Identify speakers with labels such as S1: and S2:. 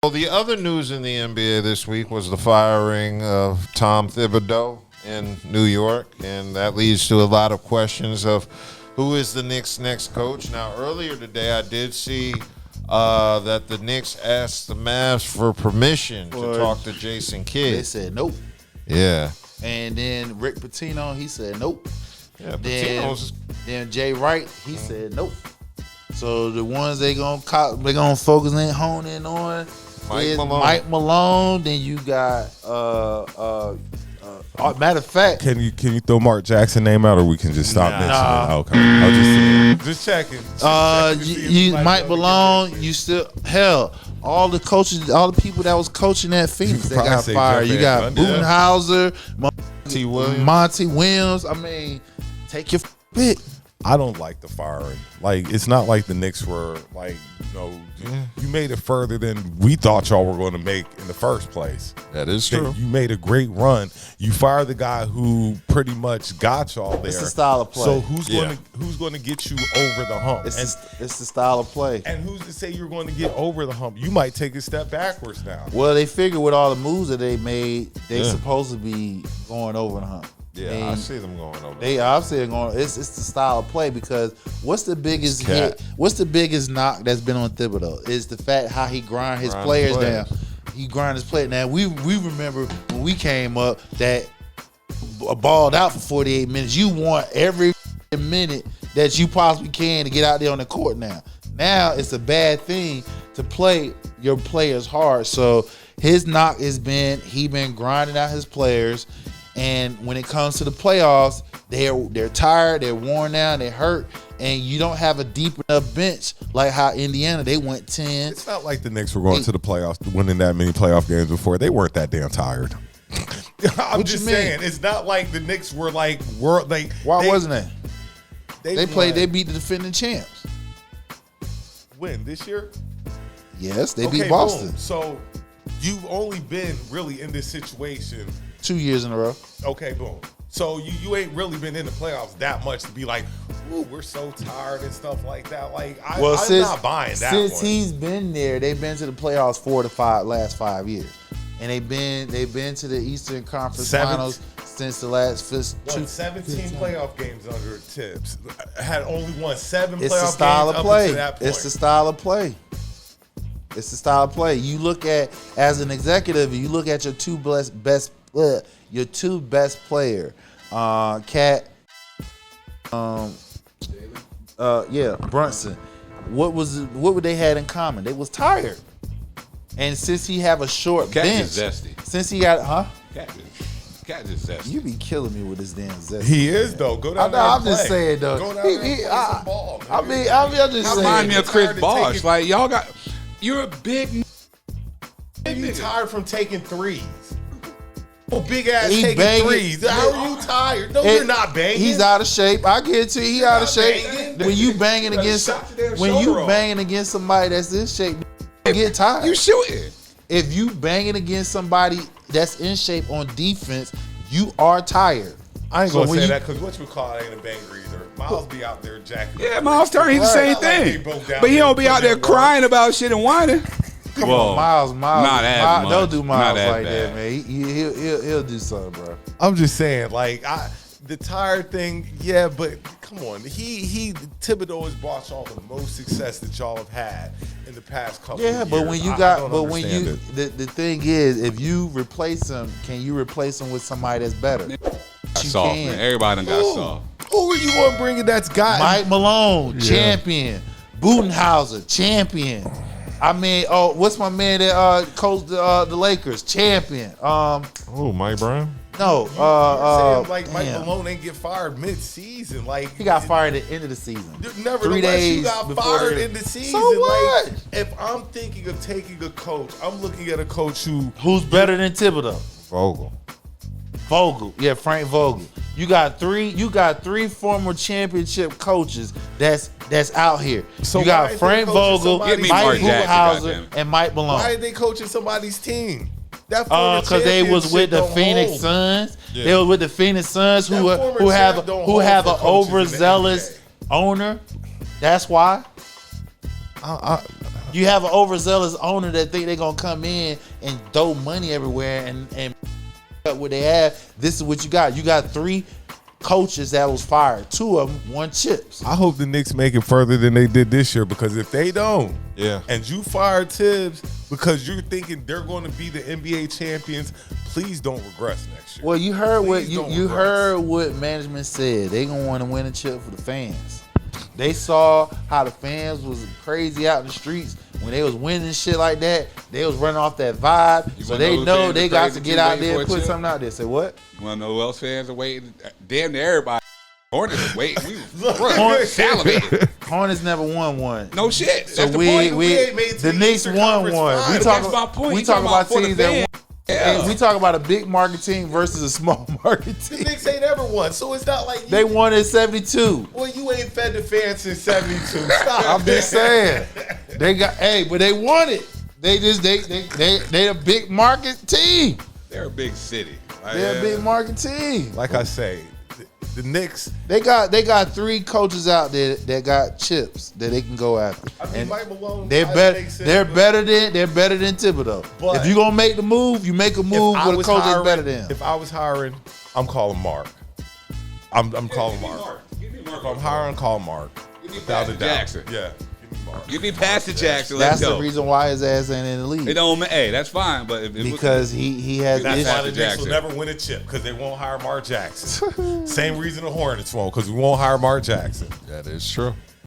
S1: Well, the other news in the NBA this week was the firing of Tom Thibodeau in New York, and that leads to a lot of questions of who is the Knicks' next coach. Now, earlier today, I did see that the Knicks asked the Mavs for permission to talk to Jason Kidd.
S2: They said nope.
S1: Yeah.
S2: And then Rick Pitino, he said nope.
S1: Yeah,
S2: then Jay Wright, he said nope. So the ones they gonna focus in, hone in on Mike Malone. Then you got matter of fact,
S3: can you throw Mark Jackson name out, or we can just stop mentioning? Okay, I was just checking.
S2: Mike Malone, you still all the coaches, all the people that was coaching at Phoenix, they got fired. You got Budenhauser, Monty Williams. I mean, take your pick.
S3: I don't like the firing. Like, it's not like the Knicks were like, you made it further than we thought y'all were going to make in the first place.
S1: That is true.
S3: You made a great run. You fired the guy who pretty much got y'all there.
S2: It's the style of play.
S3: So who's going to get you over the hump?
S2: It's the style of play.
S3: And who's to say you're going to get over the hump? You might take a step backwards now.
S2: Well, they figure with all the moves that they made, they supposed to be going over the hump.
S1: Yeah, I see them going over.
S2: I'm saying it's the style of play, because what's the biggest hit? What's the biggest knock that's been on Thibodeau is the fact how he grind his players down. He grind his play. Now we remember when we came up that balled out for 48 minutes. You want every minute that you possibly can to get out there on the court. Now it's a bad thing to play your players hard. So his knock has been he been grinding out his players. And when it comes to the playoffs, they're tired, they're worn down, they're hurt, and you don't have a deep enough bench like how Indiana, they went 10.
S3: It's not like the Knicks were going to the playoffs, winning that many playoff games before. They weren't that damn tired. I'm just saying, it's not like the Knicks were like
S2: Why wasn't it?
S3: They
S2: beat the defending champs.
S3: When, this year?
S2: Yes, they beat Boston.
S3: Boom. So you've only been really in this situation
S2: 2 years in a row.
S3: Okay, boom. So you ain't really been in the playoffs that much to be like, ooh, we're so tired and stuff like that. Like, I'm not buying that.
S2: Since he's been there, they've been to the playoffs 4 of the last 5 years, and they've been to the Eastern Conference Finals since the last
S3: 17 playoff games under Tibbs. Had only won 7 playoff games
S2: up to
S3: that point.
S2: It's the style of play. It's the style of play. You look at, as an executive, you look at your two best player, Cat, Brunson. What would they had in common? They was tired, and since he have a short bench, since he got
S4: Cat just zesty.
S2: You be killing me with this damn zesty.
S3: He is though. Go down there.
S2: I'm just saying though.
S3: Go down there and play some ball.
S2: I'm just saying.
S4: Remind me of Chris Bosh. Like, y'all got. You're a big.
S3: You tired from taking threes? Oh, big ass taking threes. How are you tired? No, you're not banging.
S2: He's out of shape. I guarantee he out of shape. When you banging against somebody that's in shape, you get tired.
S4: You shooting.
S2: If you banging against somebody that's in shape on defense, you are tired.
S3: I ain't gonna say that because what you call it ain't a banger either. Miles be out there jacking.
S4: Yeah, Miles Turner, he's the same thing. But he don't be out there crying about shit and whining.
S2: Come on, Miles.
S4: Not as much.
S2: Don't do Miles like
S4: bad.
S2: that, man. He'll do something, bro.
S3: I'm just saying, like, the tired thing, yeah, but come on. Thibodeau has brought y'all the most success that y'all have had in the past couple of years.
S2: Yeah, but the thing is, if you replace him, can you replace him with somebody that's better?
S4: Soft, man. Everybody done got soft.
S3: Who are you going to bring in that's got
S2: Mike Malone, champion. Budenhauser, champion. I mean, what's my man that coached the Lakers? Champion.
S1: Mike Brown?
S2: No.
S3: Mike Malone ain't get fired mid-season. Like,
S2: he got fired at the end of the season.
S3: 3 days you got fired in the season.
S2: So what?
S3: Like, if I'm thinking of taking a coach, I'm looking at a coach
S2: who's better than Thibodeau.
S1: Vogel.
S2: Yeah, Frank Vogel. You got three former championship coaches that's out here. So you got Frank Vogel, Mike Budenhauser, and Mike Malone.
S3: Why are they coaching somebody's team?
S2: Because they was with the Phoenix Suns. Yeah. They was with the Phoenix Suns who have an overzealous owner. That's why. You have an overzealous owner that think they're gonna come in and throw money everywhere and what they have. This is what you got. You got 3 coaches that was fired. 2 of them won chips.
S3: I hope the Knicks make it further than they did this year, because if they don't,
S1: Yeah.
S3: and you fire Tibbs because you're thinking they're going to be the NBA champions, please don't regress next year.
S2: Well, you heard what
S3: Please don't
S2: you
S3: regress.
S2: heard what management said. They gonna want to win a chip for the fans. They saw how the fans was crazy out in the streets when they was winning shit like that. They was running off that vibe, so
S4: wanna
S2: they
S4: know
S2: know
S4: who
S2: they
S4: fans
S2: got
S4: are
S2: to
S4: crazy
S2: get
S4: too,
S2: out
S4: waiting
S2: there
S4: for
S2: and
S4: a
S2: put
S4: chip?
S2: something out there. Say what?
S4: You want to know who else fans are waiting? Damn near everybody. Hornets is waiting. We salivating.
S2: Hornets never won one.
S4: No shit.
S2: So
S4: That's the
S2: we
S4: point.
S3: ain't made
S2: the
S3: the
S2: Knicks
S3: Eastern
S2: won
S3: Conference
S2: one.
S3: Finals.
S4: That's my point.
S2: We
S4: You
S2: talk
S4: talking
S2: about
S4: about for the
S2: teams that
S4: fans.
S2: won.
S4: Yeah.
S2: We talk about a big market team versus a small market
S3: The
S2: team.
S3: Knicks ain't ever won, so it's not like
S2: They won in 72.
S3: Well, you ain't fed the fans since 72. Stop.
S2: I'm just saying. They got but they won it. They a big market team.
S4: They're a big city.
S2: They're a big market team.
S3: Like I say, the Knicks.
S2: They got 3 coaches out there that got chips that they can go after.
S3: I mean, Mike Malone.
S2: They're better. They're better than Thibodeau.
S3: But
S2: if you gonna make the move, you make a move with a coach that's better than him.
S3: If I was hiring, I'm calling Mark. I'm calling Mark. If I'm hiring, call Mark. Without a doubt.
S4: Jackson.
S3: Yeah. Give me Mark.
S4: Give me past the Jackson.
S2: That's
S4: Let's go.
S2: the reason why his ass ain't in the league.
S4: It don't. Hey, that's fine. But if it
S2: Because he has
S3: That's
S2: issues.
S3: why the Knicks
S4: Jackson.
S3: will never win a chip, because they won't hire Mark Jackson. Same reason the Hornets won't, because we won't hire Mark Jackson.
S1: That is true.